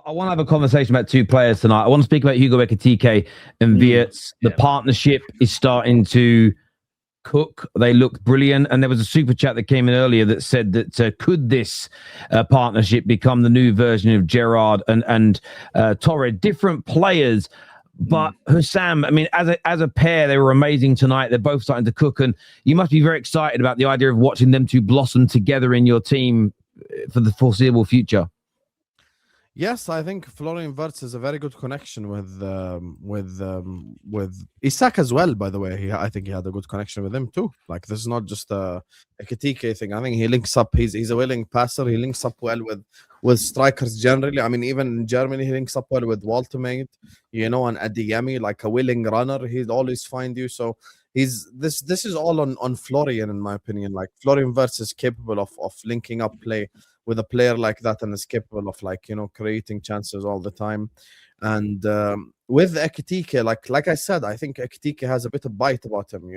I want to have a conversation about two players tonight. I want to speak about Hugo Ekitike and Wirtz. The partnership is starting to cook. They look brilliant. And there was a super chat that came in earlier that said that could this partnership become the new version of Gerrard and Torre? Different players, but Hussam, I mean, as a pair, they were amazing tonight. They're both starting to cook, and you must be very excited about the idea of watching them two blossom together in your team for the foreseeable future. Yes, I think Florian Wirtz has a very good connection with Isak as well. By the way, I think he had a good connection with him too. Like, this is not just a Ekitike thing. I think he links up. He's a willing passer. He links up well with strikers generally. I mean, even in Germany, he links up well with Waltermate, and Adiyemi, like a willing runner. He'd always find you. So this is all on Florian, in my opinion. Like, Florian Wirtz is capable of linking up play with a player like that, and is capable of creating chances all the time. And with Ekitike, like I said, I think Ekitike has a bit of bite about him.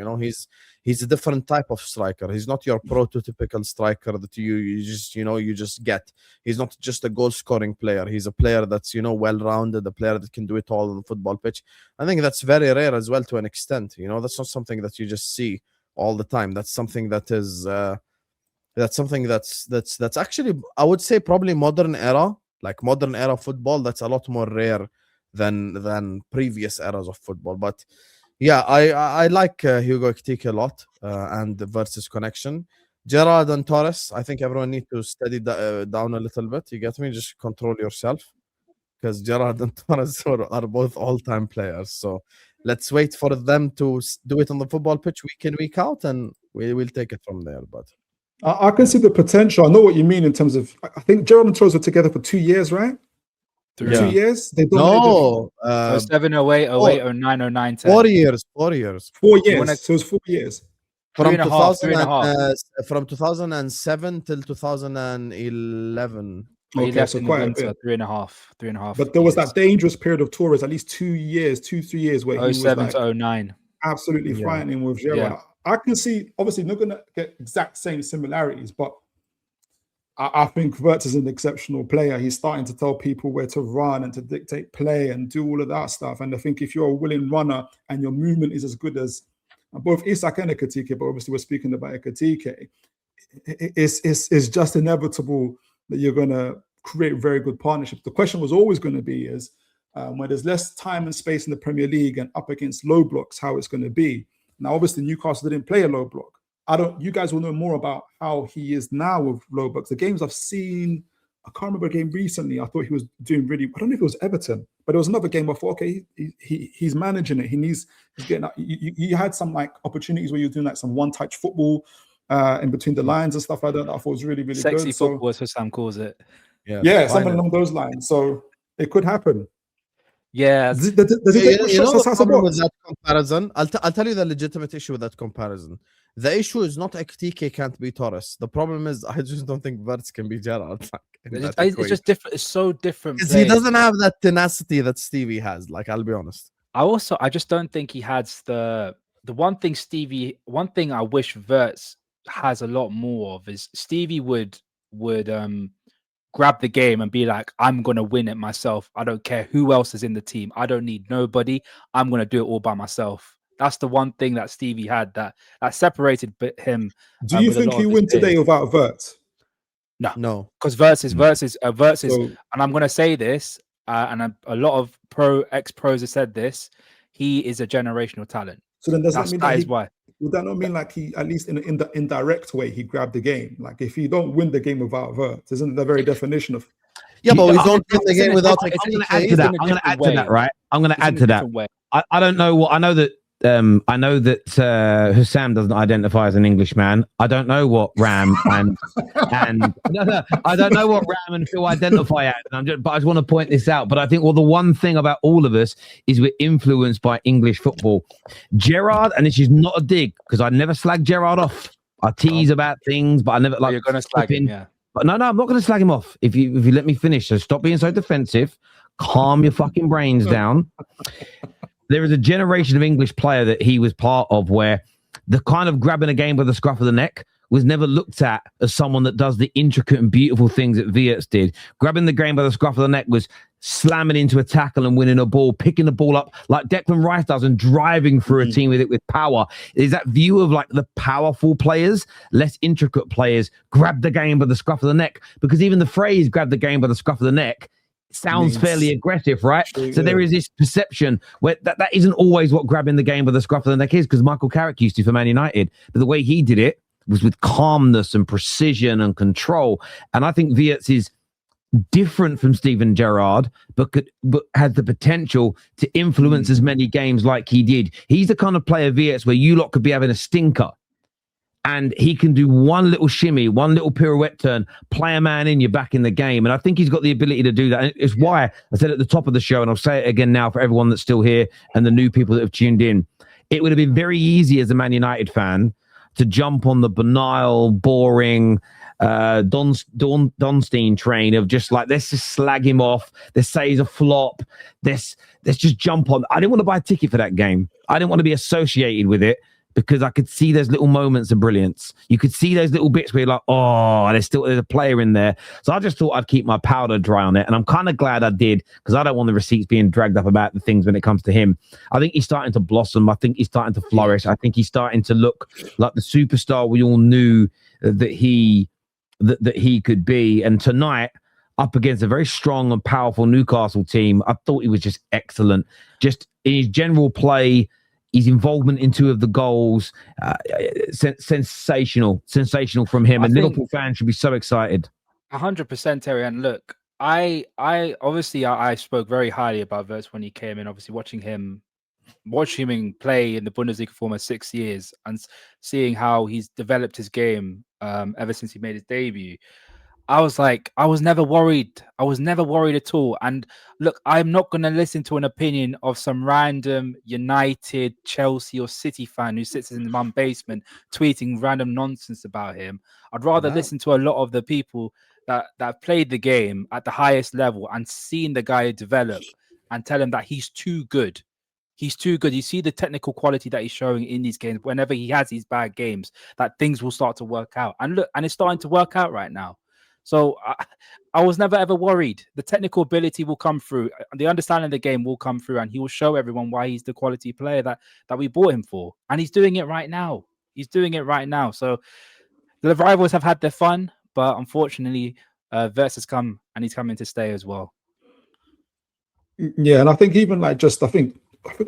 He's a different type of striker. He's not your prototypical striker that you just get. He's not just a goal scoring player. He's a player that's well rounded, a player that can do it all on the football pitch. I think that's very rare as well, to an extent. That's not something that you just see all the time. That's something that is that's actually, I would say, probably modern era football. That's a lot more rare than previous eras of football. But yeah, I like Hugo Ekitike a lot, and the Wirtz's connection. Gerrard and Terrace, I think everyone needs to steady down a little bit. You get me? Just control yourself, because Gerrard and Terrace are both all-time players. So let's wait for them to do it on the football pitch week in, week out, and we will take it from there. But I can see the potential. I know what you mean in terms of, I think Gerrard and Torres were together for 2 years, right? 2 years? They don't. 07, 08, 08, 09, 09, 10. 4 years. 4 years. 4 years. So it was 4 years. From 3.5. From 2007 till 2011. Okay, so quite a bit. 3.5. But there was that dangerous period of Torres, at least 2 years, 3 years, where he was 07 to 09. Absolutely frightening with Gerrard. Yeah. I can see, obviously, not going to get exact same similarities, but I think Wirtz is an exceptional player. He's starting to tell people where to run and to dictate play and do all of that stuff. And I think if you're a willing runner and your movement is as good as both Isak and Ekitike, but obviously we're speaking about Ekitike, it's just inevitable that you're going to create very good partnerships. The question was always going to be is where there's less time and space in the Premier League and up against low blocks, how it's going to be. Now, obviously, Newcastle didn't play a low block. You guys will know more about how he is now with low blocks. The games I've seen, I can't remember a game recently. I thought he was doing really, I don't know if it was Everton, but there was another game I thought, okay, he's managing it. He's getting up. You had some opportunities where you're doing some one-touch football in between the lines and stuff like that. I thought was really, really Sexy good. football, as Sam calls it. Yeah, something along those lines. So it could happen. Yeah. Does it take shots outside the box? With that comparison, I'll tell you the legitimate issue with that comparison. The issue is not Ekitike can't be Torres. The problem is I just don't think Wirtz can be Gerrard. It's just different. It's so different. Because he doesn't have that tenacity that Stevie has. I'll be honest. I just don't think he has the one thing I wish Wirtz has a lot more of is Stevie would grab the game and be like, I'm going to win it myself. I don't care who else is in the team. I don't need nobody. I'm going to do it all by myself. That's the one thing that Stevie had that separated him. Do you think he win today without Wirtz? No. Because Wirtz is, and I'm going to say this, and a lot of ex-pros have said this, he is a generational talent. So then does that mean that is why? Would that not mean he, at least in the indirect way, he grabbed the game? Like, if you don't win the game without Wirtz, isn't the very definition of... Yeah, but we don't win the game without... I'm going to add to that. I'm going to add to that, right? I'm going to add to that. I don't know what... I know that Hussam doesn't identify as an Englishman. I don't know what Ram and I don't know what Ram and Phil identify as. But I just want to point this out. But I think, the one thing about all of us is we're influenced by English football. Gerrard, and this is not a dig because I never slag Gerrard off. I tease about things, but I never you're going to slag him, yeah. But no, I'm not going to slag him off. If you let me finish, so stop being so defensive. Calm your fucking brains down. There is a generation of English player that he was part of where the kind of grabbing a game by the scruff of the neck was never looked at as someone that does the intricate and beautiful things that Wirtz did. Grabbing the game by the scruff of the neck was slamming into a tackle and winning a ball, picking the ball up like Declan Rice does and driving through a team with it with power. Is that view of like the powerful players, less intricate players, grab the game by the scruff of the neck? Because even the phrase grab the game by the scruff of the neck sounds fairly aggressive, right? So there is this perception where that isn't always what grabbing the game by the scruff of the neck is, because Michael Carrick used to for Man United. But the way he did it was with calmness and precision and control. And I think Wirtz is different from Steven Gerrard, but has the potential to influence as many games like he did. He's the kind of player, Wirtz, where you lot could be having a stinker and he can do one little shimmy, one little pirouette turn, play a man in, you're back in the game. And I think he's got the ability to do that. And it's why I said at the top of the show, and I'll say it again now for everyone that's still here and the new people that have tuned in, it would have been very easy as a Man United fan to jump on the banal, boring Donstein train of just like, let's just slag him off. Let's say he's a flop. Let's just jump on. I didn't want to buy a ticket for that game. I didn't want to be associated with it because I could see those little moments of brilliance. You could see those little bits where you're like, oh, there's a player in there. So I just thought I'd keep my powder dry on it. And I'm kind of glad I did, because I don't want the receipts being dragged up about the things when it comes to him. I think he's starting to blossom. I think he's starting to flourish. I think he's starting to look like the superstar we all knew that he could be. And tonight, up against a very strong and powerful Newcastle team, I thought he was just excellent. Just in his general play, his involvement in 2 of the goals, sensational from him. And Liverpool fans should be so excited. 100%, Terry. And look, I obviously I spoke very highly about Wirtz when he came in. Obviously, watching him play in the Bundesliga for almost 6 years and seeing how he's developed his game ever since he made his debut, I was like, I was never worried. I was never worried at all. And look, I'm not going to listen to an opinion of some random United, Chelsea or City fan who sits in the basement tweeting random nonsense about him. I'd rather listen to a lot of the people that played the game at the highest level and seen the guy develop and tell him that he's too good. He's too good. You see the technical quality that he's showing in these games. Whenever he has these bad games, that things will start to work out. And look, and it's starting to work out right now. So I was never, ever worried. The technical ability will come through. The understanding of the game will come through, and he will show everyone why he's the quality player that we bought him for. And he's doing it right now. So the rivals have had their fun, but unfortunately, Wirtz has come, and he's coming to stay as well. Yeah, and I think even like I think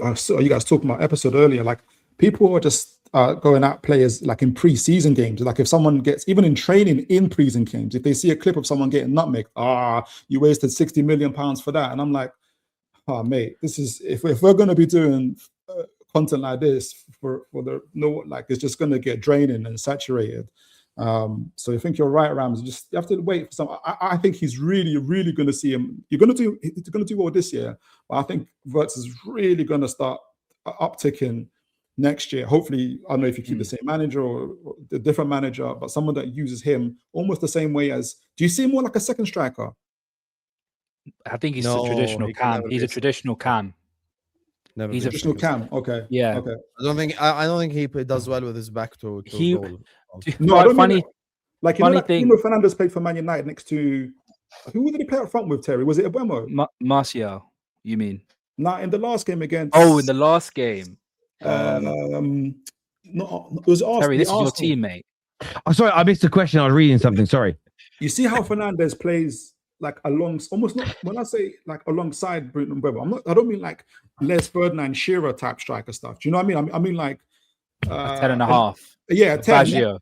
I saw you guys talking about episode earlier, like people are just going at players like in pre-season games. Like if someone gets, even in training in pre-season games, if they see a clip of someone getting nutmegged, you wasted £60 million for that. And I'm like, mate, this is, if we're going to be doing content like this for the it's just going to get draining and saturated. So I think you're right, Rams. You have to wait for some. I think he's really, really going to see him. He's going to do well this year, but I think Wirtz is really going to start upticking next year. Hopefully, I don't know if you keep the same manager or a different manager, but someone that uses him almost the same way as. Do you see him more like a second striker? I think he's a traditional cam. He's a traditional cam. He's a traditional cam. Okay. Yeah. Okay. I don't think he does well with his back to goal. No, I don't funny. Like thing. Fernandes played for Man United next to who did he play up front with? Terry, was it Abuemo? Martial, you mean? No, in the last game against. Oh, in the last game. No, it was Arsenal. Terry, this is your teammate. Oh, sorry, I missed the question. I was reading something. Sorry. You see how Fernandes plays like almost not when I say like alongside Bruno Mbeumo, I don't mean like Les Ferdinand Shearer type striker stuff. Do you know what I mean? I mean like 10.5. Yeah, 10. Sort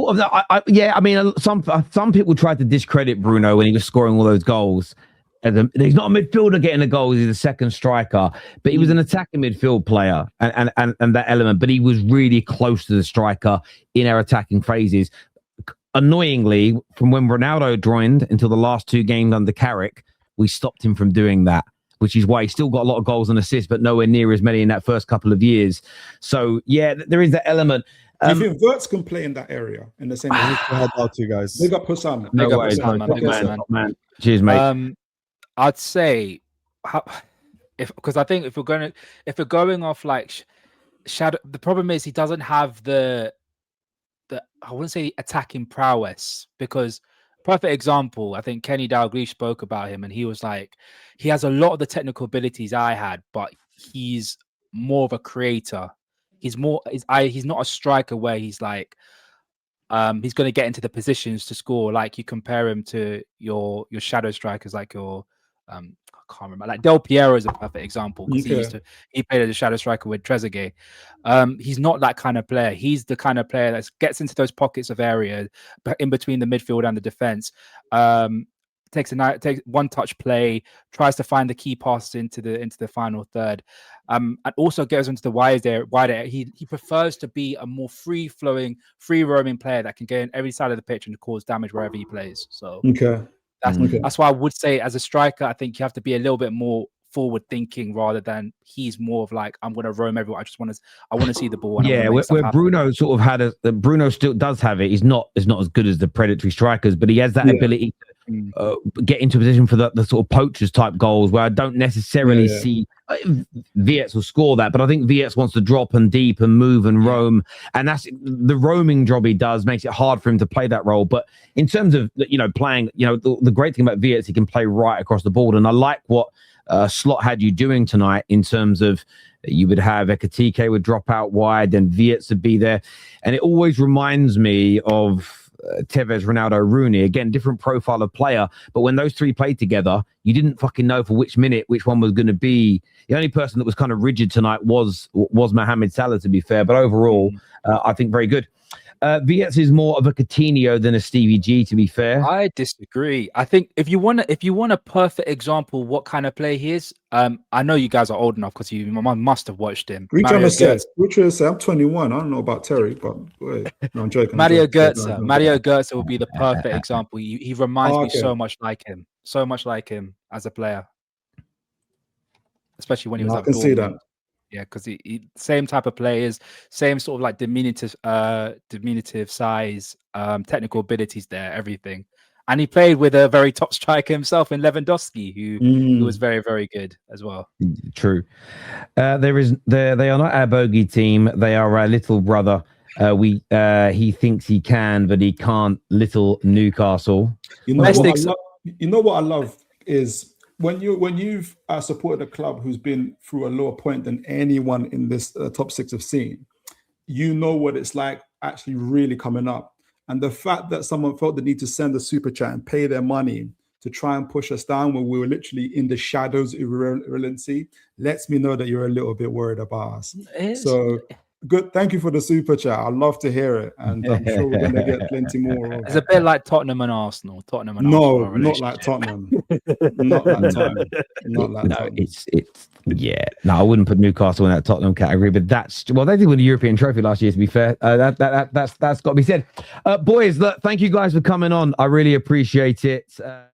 of that. I mean, some people tried to discredit Bruno when he was scoring all those goals. He's not a midfielder getting the goals; he's a second striker. But he was an attacking midfield player, and that element. But he was really close to the striker in our attacking phases. Annoyingly, from when Ronaldo joined until the last 2 games under Carrick, we stopped him from doing that, which is why he still got a lot of goals and assists, but nowhere near as many in that first couple of years. So yeah, there is that element. Do you think Wirtz can play in that area in the same way? Head out to you guys. They got Pussam. No way, man. Cheers, mate. I'd say, because I think if we're going off like shadow, the problem is he doesn't have the I wouldn't say attacking prowess, because perfect example, I think Kenny Dalglish spoke about him, and he was like, he has a lot of the technical abilities I had, but he's more of a creator. He's not a striker where he's like, he's going to get into the positions to score. Like you compare him to your shadow strikers, like your I can't remember. Like Del Piero is a perfect example, because he played as a shadow striker with Trezeguet. He's not that kind of player. He's the kind of player that gets into those pockets of area, but in between the midfield and the defense. Takes one touch play, tries to find the key passes into the final third, and also goes into the wider. He prefers to be a more free flowing, free roaming player that can get in every side of the pitch and cause damage wherever he plays. So that's why I would say, as a striker, I think you have to be a little bit more forward thinking, rather than he's more of like, I'm going to roam everywhere. I want to see the ball. And where Bruno sort of had Bruno still does have it. He's not as good as the predatory strikers, but he has that ability to get into a position for the sort of poachers type goals, where I don't necessarily see Wirtz will score that, but I think Wirtz wants to drop and deep and move and roam, and that's the roaming job he does makes it hard for him to play that role. But in terms of playing, the great thing about Wirtz, he can play right across the board, and I like what Slot had you doing tonight in terms of you would have Ekitike would drop out wide, then Wirtz would be there, and it always reminds me of Tevez, Ronaldo, Rooney. Again, different profile of player, but when those three played together, you didn't fucking know for which minute which one was going to be. The only person that was kind of rigid tonight was Mohamed Salah, to be fair, but overall, I think very good. Wirtz is more of a Coutinho than a Stevie G, to be fair. I disagree. I think if you want a perfect example what kind of player he is, I know you guys are old enough because you must have watched him. Which one says? I'm 21. I don't know about Terry, but wait, no, I'm joking. Mario Götze will be the perfect example. He reminds me so much like him as a player, especially when he was. I can see that. Yeah, because he same type of players, same sort of like diminutive size, technical abilities there, everything. And he played with a very top striker himself in Lewandowski, who was very, very good as well. True. They are not our bogey team. They are our little brother. He thinks he can, but he can't. Little Newcastle. You know what I love is when you've supported a club who's been through a lower point than anyone in this top six have seen, you know what it's like actually really coming up. And the fact that someone felt the need to send a super chat and pay their money to try and push us down when we were literally in the shadows of irrelevancy lets me know that you're a little bit worried about us. So good. Thank you for the super chat. I'd love to hear it. And I'm sure we're going to get plenty more. It's a bit like Tottenham and Arsenal. No, not like Tottenham. Not like Tottenham. No, I wouldn't put Newcastle in that Tottenham category, but they did win the European trophy last year, to be fair. That's got to be said. Boys, look, thank you guys for coming on. I really appreciate it.